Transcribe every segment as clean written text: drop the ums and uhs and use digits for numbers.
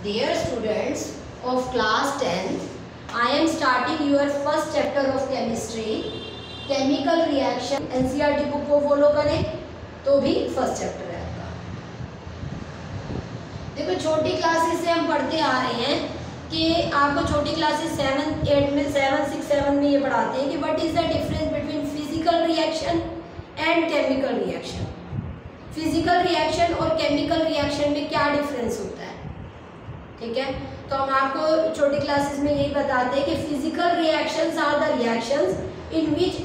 Dear students of class 10th, I am starting your first chapter of chemistry. Chemical reaction NCERT book को follow करें तो भी first chapter है आपका। देखो छोटी क्लासेस से हम पढ़ते आ रहे हैं कि आपको छोटी क्लासेस 7, 8 में 7, 6, 7 में ये पढ़ाते हैं कि what is the difference between physical reaction and chemical reaction. Physical reaction और केमिकल रिएक्शन में क्या डिफरेंस होता है, ठीक है। तो हम आपको छोटी क्लासेस में यही बताते हैं कि physical reactions are the reactions in which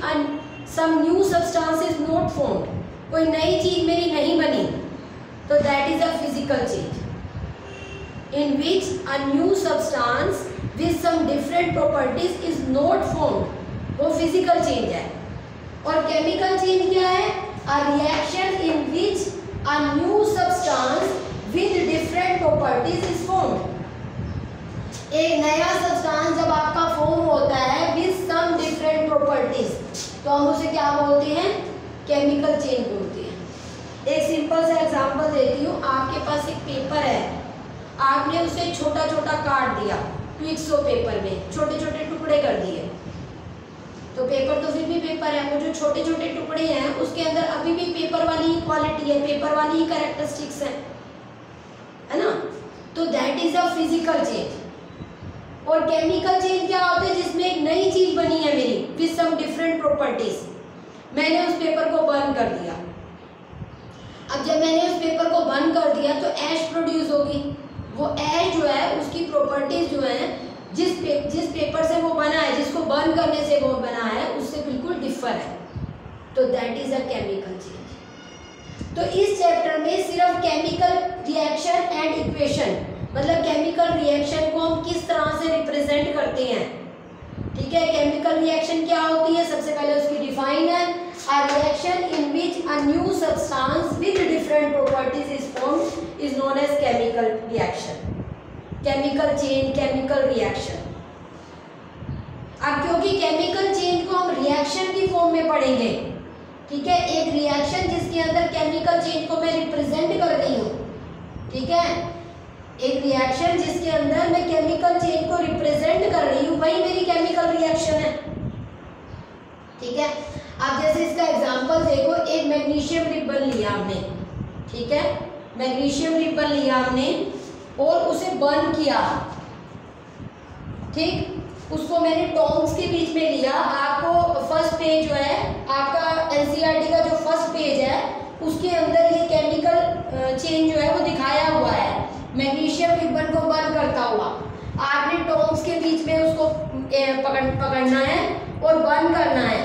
some new substance is not formed. कोई नई चीज मेरी नहीं बनी तो that is a physical change. In which a new substance with some different properties is not formed, वो फिजिकल चेंज है। और केमिकल चेंज क्या है? A reaction in which a new substance with different properties is formed। एक नया substance जब आपका form होता है with some different properties तो हम उसे क्या बोलते हैं? केमिकल चेंज बोलते हैं। एक सिंपल सा एग्जांपल देती हूँ। आपके पास एक पेपर है, आपने उसे छोटा छोटा काट दिया, क्विक्सो पेपर में छोटे छोटे टुकड़े कर दिए, तो पेपर तो फिर भी पेपर है। वो जो छोटे छोटे टुकड़े हैं उसके अंदर अभी भी पेपर वाली ही क्वालिटी है, पेपर वाली ही कैरेक्टरिस्टिक्स है ना। तो that is a physical change. और केमिकल चेंज क्या होता है? जिसमें एक नई चीज बनी है मेरी विद सम डिफरेंट प्रॉपर्टीज। मैंने उस पेपर को बर्न कर दिया। अब जब मैंने उस पेपर को बर्न कर दिया तो ऐश प्रोड्यूस होगी। वो ऐश जो है उसकी प्रॉपर्टीज जो है जिस पेपर से वो बना है, जिसको बर्न करने से वो बना है, उससे बिल्कुल डिफर है। तो that is a chemical change. तो इस चैप्टर में सिर्फ केमिकल रिएक्शन एंड इक्वेशन, मतलब केमिकल रिएक्शन को हम किस तरह से रिप्रेजेंट करते हैं, ठीक है। केमिकल रिएक्शन क्या होती है? सबसे पहले उसकी डिफाइन है, a reaction in which a new substance with different properties is formed is known as chemical reaction. Chemical change, chemical reaction. अब क्योंकि केमिकल चेंज को हम रिएक्शन की फॉर्म में पढ़ेंगे, ठीक है, एक रिएक्शन जिसके अंदर केमिकल चेंज को मैं रिप्रेजेंट कर रही हूँ, ठीक है, एक रिएक्शन जिसके अंदर मैं केमिकल चेंज को रिप्रेजेंट कर रही हूँ, वही मेरी केमिकल रिएक्शन है, ठीक है। अब जैसे इसका एग्जांपल देखो, एक मैग्नीशियम रिबन लिया हमने, ठीक है, मैग्नीशियम रिबन लिया हमने और उसे बर्न किया, ठीक। उसको मैंने टोंग्स के बीच में लिया। आपको फर्स्ट पेज जो है आपका एनसीईआरटी का जो फर्स्ट पेज है उसके अंदर ये केमिकल चेंज जो है वो दिखाया हुआ है, मैग्नीशियम रिबन को बर्न करता हुआ। आपने टोंग्स के बीच में उसको पकड़ना है और बर्न करना है।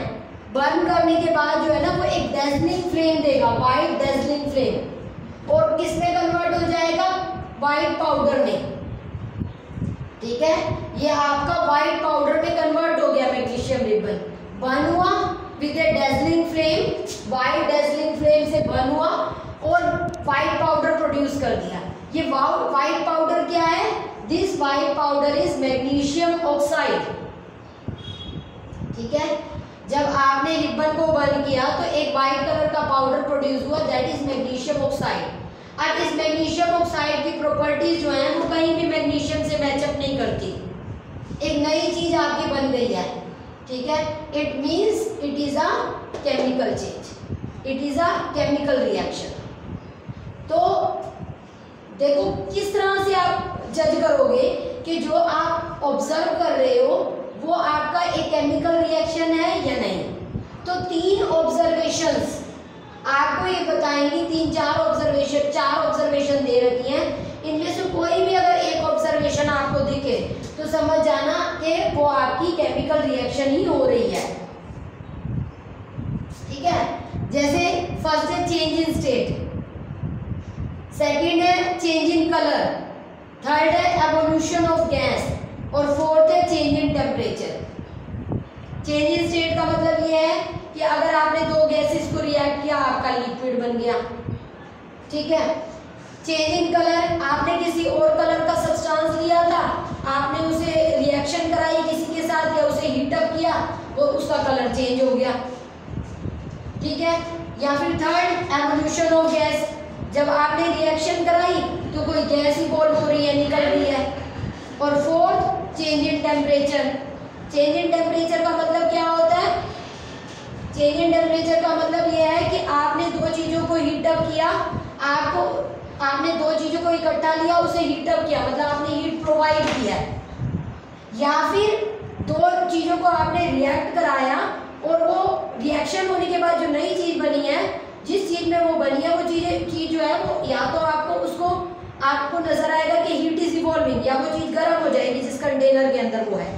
बर्न करने के बाद जो है ना वो एक डेज़लिंग फ्लेम देगा, वाइट डेज़लिंग फ्लेम, और किस में कन्वर्ट हो जाएगा? वाइट पाउडर में, ठीक है। ये आपका वाइट पाउडर में कन्वर्ट हो गया मैग्नीशियम रिबन, बर्न हुआ with a dazzling flame, white dazzling flame से बर्न हुआ और वाइट पाउडर प्रोड्यूस कर दिया। ये वाइट पाउडर क्या है? This white powder is magnesium oxide, ठीक है। जब आपने रिबन को बर्न किया तो एक वाइट कलर का पाउडर प्रोड्यूस हुआ, दैट इज मैग्नीशियम ऑक्साइड। अब इस मैग्नीशियम ऑक्साइड की प्रॉपर्टीज जो हैं वो कहीं भी मैग्नीशियम से मैचअप नहीं करती। एक नई चीज आपकी बन गई है, ठीक है। It means it is a chemical change, it is a chemical reaction. तो देखो किस तरह से आप जज करोगे कि जो आप ऑब्जर्व कर रहे हो वो आपका एक केमिकल रिएक्शन है या नहीं। तो 3 ऑब्जर्वेशंस आपको ये बताएंगी, 3-4 ऑब्जर्वेशन, 4 ऑब्जर्वेशन दे रखी हैं। इनमें से कोई भी अगर एक ऑब्जर्वेशन आपको दिखे तो समझ जाना कि वो आपकी केमिकल रिएक्शन ही हो रही है, ठीक है। जैसे फर्स्ट है चेंज इन स्टेट, सेकंड है चेंज इन कलर, थर्ड है एवोल्यूशन ऑफ गैस और फोर्थ है change in temperature. Change in state का मतलब ये है कि अगर आपने 2 गैसेस को रिएक्ट किया आपका लिक्विड बन गया, ठीक है। चेंज इन कलर, आपने किसी और कलर का सब्सटेंस लिया था, आपने उसे रिएक्शन कराई किसी के साथ या उसे हीट अप किया, वो उसका कलर चेंज हो गया, ठीक है। या फिर थर्ड एवोल्यूशन ऑफ गैस, जब आपने रिएक्शन कराई तो कोई गैस इवॉल्व हो रही है, निकल रही है और fourth change in temperature. Change in temperature का मतलब क्या होता है? चेंज इन टेम्परेचर का मतलब यह है कि आपने दो चीजों को हीट अप किया, आपने दो चीजों को इकट्ठा लिया, उसे हीट अप किया, मतलब आपने हीट प्रोवाइड किया, या फिर दो चीजों को आपने रिएक्ट कराया और वो रिएक्शन होने के बाद जो नई चीज बनी है, जिस चीज में वो बनी है, वो चीज जो है वो या तो आपको नजर आएगा कि हीट इज इवॉल्विंग, या वो चीज गर्म हो जाएगी जिस कंटेनर के अंदर वो है।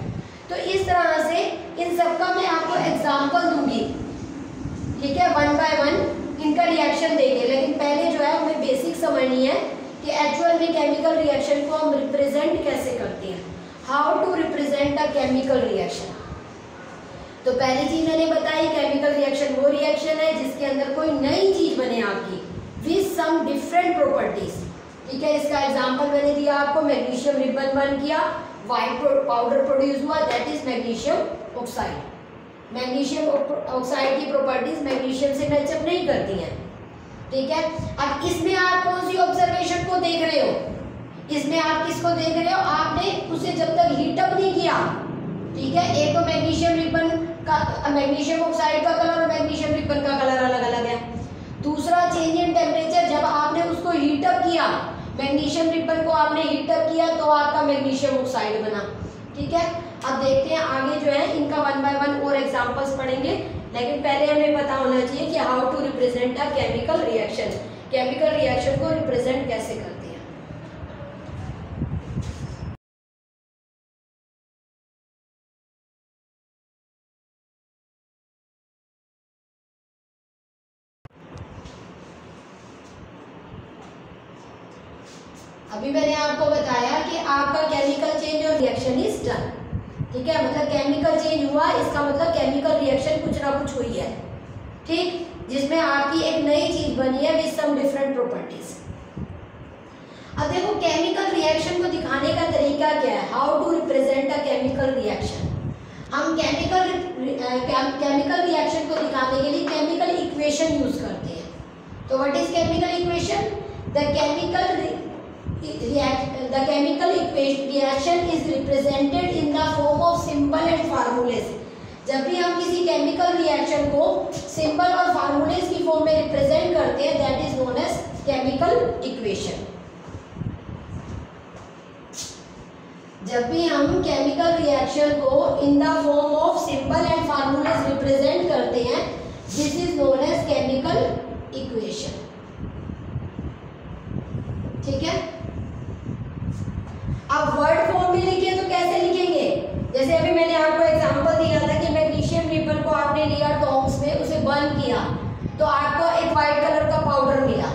तो इस तरह से इन सबका मैं आपको एग्जांपल दूंगी, ठीक है, वन बाय वन इनका रिएक्शन देंगे। लेकिन पहले जो है हमें बेसिक समझनी है कि एक्चुअल में केमिकल रिएक्शन को हम रिप्रेजेंट कैसे करते हैं, how to represent a chemical reaction. तो पहली चीज मैंने बताई, केमिकल रिएक्शन वो रिएक्शन है जिसके अंदर कोई नई चीज बने आपकी विद सम डिफरेंट प्रॉपर्टीज, ठीक है। इसका एग्जांपल मैंने दिया आपको, मैग्नीशियम रिबन बन किया, व्हाइट पाउडर प्रोड्यूस हुआ, that is magnesium oxide. Magnesium oxide की प्रॉपर्टीज मैग्नीशियम से मैचअप नहीं करती हैं, ठीक है। अब इसमें आप कौन सी ऑब्जर्वेशन को देख रहे हो? इसमें आप किसको देख रहे हो? आपने उसे जब तक हीट अप नहीं किया, ठीक है। एक तो मैग्नीशियम रिबन का, मैग्नीशियम ऑक्साइड का कलर और मैग्नीशियम रिबन का कलर अलग अलग है। दूसरा चेंज इन टेम्परेचर, जब आपने उसको हीट अप किया, मैग्नीशियम रिबन को आपने हीट अप किया तो आपका मैग्नीशियम ऑक्साइड बना, ठीक है। अब देखते हैं आगे जो है इनका वन बाय वन और एग्जांपल्स पढ़ेंगे, लेकिन पहले हमें पता होना चाहिए कि how to represent a chemical reaction, chemical reaction को रिप्रेजेंट कैसे करते हैं। अभी मैंने आपको बताया कि आपका केमिकल चेंज और रिएक्शन इज डन, ठीक है, मतलब केमिकल चेंज हुआ, इसका मतलब केमिकल रिएक्शन कुछ ना कुछ हुई है, ठीक, जिसमें आपकी एक नई चीज बनी है विद सम डिफरेंट प्रॉपर्टीज। अब देखो केमिकल रिएक्शन को दिखाने का तरीका क्या है, how to represent a chemical reaction. हम केमिकल रिएक्शन को दिखाने के लिए केमिकल इक्वेशन यूज करते हैं। तो what is chemical equation? The chemical reaction is represented in the form of symbol and formulas। जब भी हम किसी केमिकल रिएक्शन को सिंबल और फार्मूलेस की फॉर्म में रिप्रेजेंट करते हैं, that is known as chemical equation. जब भी हम केमिकल रिएक्शन को in the form of symbol and formulas represent करते हैं, this is known as chemical equation, ठीक है। अब वर्ड फॉर्म में लिखे तो कैसे लिखेंगे? जैसे अभी मैंने आपको एग्जांपल दिया था कि मैग्नीशियम रिबन को आपने लिया टॉन्ग्स में, उसे बर्न किया तो आपको एक वाइट कलर का पाउडर मिला,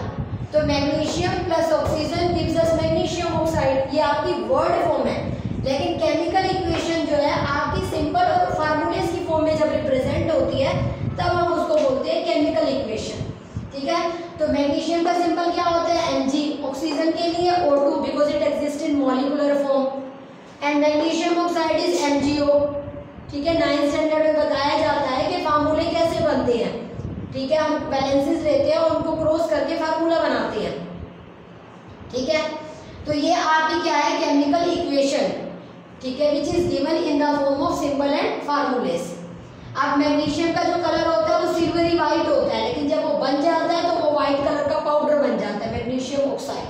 तो magnesium plus oxygen gives us magnesium oxide, ये आपकी वर्ड फॉर्म है। लेकिन केमिकल इक्वेशन जो है आपकी सिंपल और फार्मूलेस की फॉर्म में जब रिप्रेजेंट होती है तब हम उसको बोलते हैं केमिकल इक्वेशन, ठीक है। तो मैग्नीशियम का सिंबल क्या होता है? Mg, ऑक्सीजन के लिए O2 because it exist in molecular form, and magnesium oxide is MgO, ठीक है। 9th स्टैंडर्ड में बताया जाता है कि फार्मूले कैसे बनते हैं, ठीक है। हम बैलेंसेस लेते हैं और उनको क्रॉस करके फार्मूला बनाते हैं, ठीक है। तो ये आपकी क्या है? केमिकल इक्वेशन, ठीक है, which is given in the form of symbol and formulas. अब मैग्नीशियम का जो कलर होता है वो सिल्वरी वाइट होता है, लेकिन जब वो बन जाता है तो वो व्हाइट कलर का पाउडर बन जाता है, मैग्नीशियम ऑक्साइड,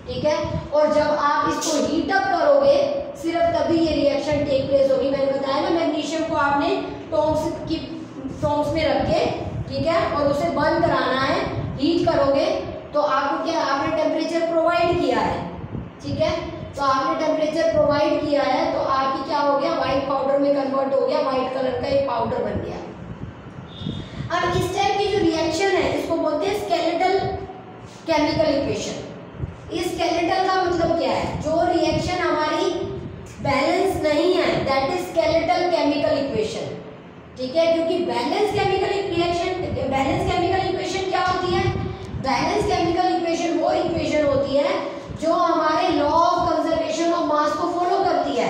ठीक है। और जब आप इसको हीट अप करोगे सिर्फ तभी ये रिएक्शन टेक प्लेस होगी। मैंने बताया ना, मैग्नीशियम को आपने टोंग्स में रख के, ठीक है, और उसे बर्न कराना है, हीट करोगे तो आपको क्या, आपने टेम्परेचर प्रोवाइड किया है, ठीक है। तो आपने टेम्परेचर प्रोवाइड किया है तो आपकी क्या हो गया? व्हाइट पाउडर में कन्वर्ट हो गया, व्हाइट कलर का एक पाउडर बन गया। अब इस टाइप की जो रिएक्शन है इसको बोलते हैं स्केलेटल केमिकल इक्वेशन। इस स्केलेटल का मतलब क्या है? जो रिएक्शन हमारी बैलेंस नहीं है, that is skeletal chemical equation, ठीक है। क्योंकि बैलेंस केमिकल इक्वेशन क्या होती है? बैलेंस केमिकल इक्वेशन वो इक्वेशन होती है जो हमारे लॉ ऑफ कंजर्वेशन ऑफ मास को फॉलो करती है।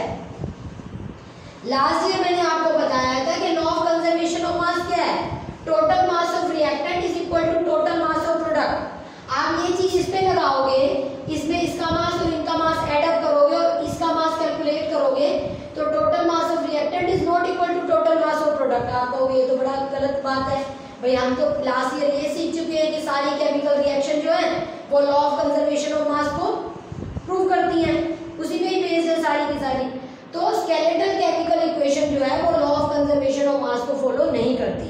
लास्ट ईयर मैंने आपको बताया था कि law of conservation of mass क्या है? Total mass of reactant is equal to total mass of product. आप ये चीज इस पे लगाओगे, इसमें इसका मास और इनका मास ऐड अप करोगे और इसका मास कैलकुलेट भाई हम तो लास्ट ईयर ये सीख चुके हैं कि सारी केमिकल रिएक्शन जो है वो लॉ ऑफ कंजर्वेशन ऑफ मास को प्रूव करती हैं, उसी में ही बेस्ड है सारी की सारी। तो स्केलेटल केमिकल इक्वेशन जो है वो लॉ ऑफ कंजर्वेशन ऑफ मास को फॉलो नहीं करती,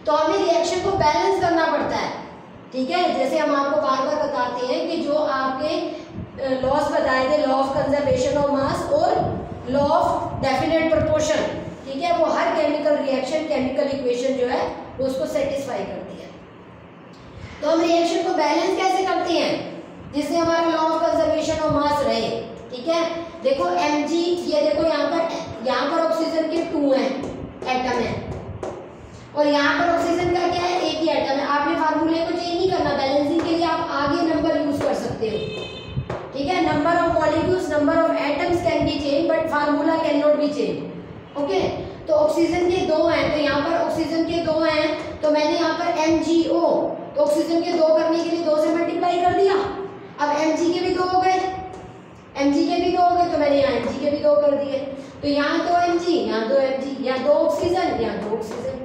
तो हमें रिएक्शन को बैलेंस करना पड़ता है, ठीक है। जैसे हम आपको बार बार बताते हैं कि जो आपके लॉस बताए थे, लॉ ऑफ कंजर्वेशन ऑफ मास और लॉ ऑफ डेफिनेट प्रोपोर्शन, ठीक है, वो हर केमिकल रिएक्शन केमिकल इक्वेशन जो है वो उसको सेटिस्फाई करती है। तो हम रिएक्शन को बैलेंस कैसे करते हैं जिससे हमारा लॉ ऑफ कंजर्वेशन ऑफ मास रहे, ठीक है। देखो Mg, ये देखो यहाँ पर ऑक्सीजन के 2 हैं एटम है और यहाँ पर ऑक्सीजन का क्या है, एक ही एटम है। आपने फार्मूले को चेंज नहीं करना, बैलेंसिंग के लिए आप आगे नंबर यूज कर सकते हो, ठीक है। Number of molecules, number of atoms can be change but formula can not be change, okay. तो ऑक्सीजन के 2 हैं, तो यहाँ पर ऑक्सीजन के 2 हैं, तो मैंने यहाँ पर MgO, तो ऑक्सीजन के 2 करने के लिए 2 से मल्टीप्लाई कर दिया। अब Mg के भी 2 हो गए, Mg के भी 2 हो गए, तो मैंने यहाँ Mg के भी 2 कर दिए। तो यहाँ 2 Mg, यहाँ 2 Mg, यहाँ 2 ऑक्सीजन, यहाँ 2 ऑक्सीजन।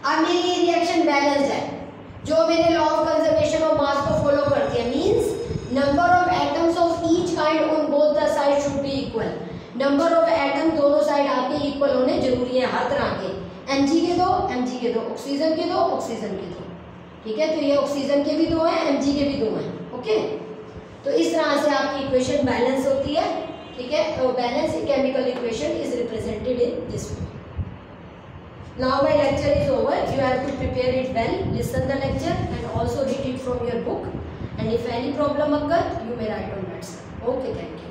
अब मेरी ये रिएक्शन बैलेंस्ड है, जो मेरे लॉ ऑफ कंजर्वेशन ऑफ मास को फॉलो करती है। Means number of atoms of each kind on both the side should be equal. Number of atom दोनों साइड आपके इक्वल होने जरूरी है हर तरह के। Mg के 2, Mg के 2, ऑक्सीजन के 2, ऑक्सीजन के 2, ठीक है। तो ये ऑक्सीजन के भी 2 हैं, Mg के भी 2 हैं, ओके। तो इस तरह से आपकी इक्वेशन बैलेंस होती है, ठीक है। तो balance chemical equation is represented in this way. Now my lecture is over. You have to prepare it well, listen the lecture and also read it from your book. And if any problem occur, you may write on WhatsApp. Okay, thank you.